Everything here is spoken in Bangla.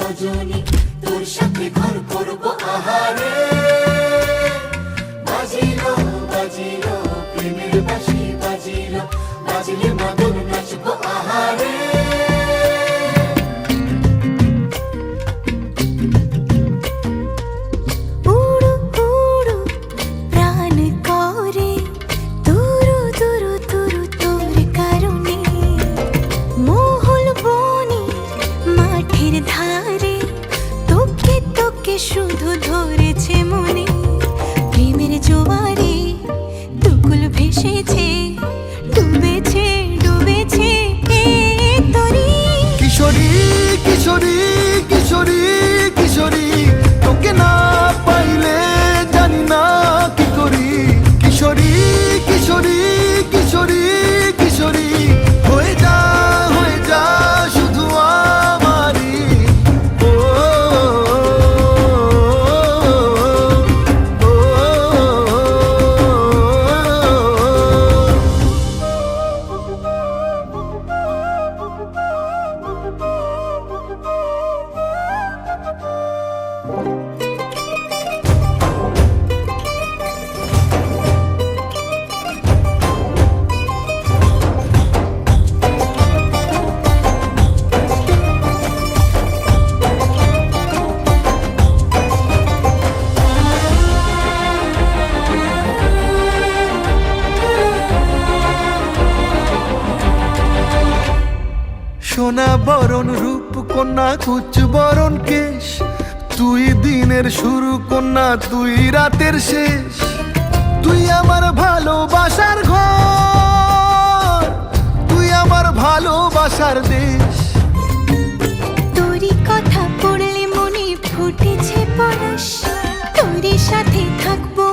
রজনী, তোর সাথে ঘর করবো আহারে। বাজিলো বাজিলো প্রেমের বাঁশি, বাজিলো বাজিলে মদন নাচবো আহারে। উড়ু উড়ু প্রাণ করে তুরু তুরু তুরু তোর কারণে, মহল বনে মাঠের ধারে তোকে তোকে শুধু ধরেছে মনে। প্রেমের জোয়ারে দুকুল ভেসেছে, ডুবেছে ডুবেছে এ তরি। কিশোরী কিশোরী কিশোরী কিশোরী, তোকে না পাইলে জানি না কি করি। কিশোরী কিশোরী কিশোরী কিশোরী, হয়ে যা শুধু আমারই। ও, ও, ও, সোনা বরণ রূপ কন্যা কুচ বরণ কেশ, তুই দিনের শুরু কন্যা তুই রাতের শেষ। তুই আমার ভালোবাসার ঘর, তুই আমার ভালোবাসার দেশ। তোরই কথা পড়লে মনে ফুটেছে পরশ, তোরই সাথে থাকবো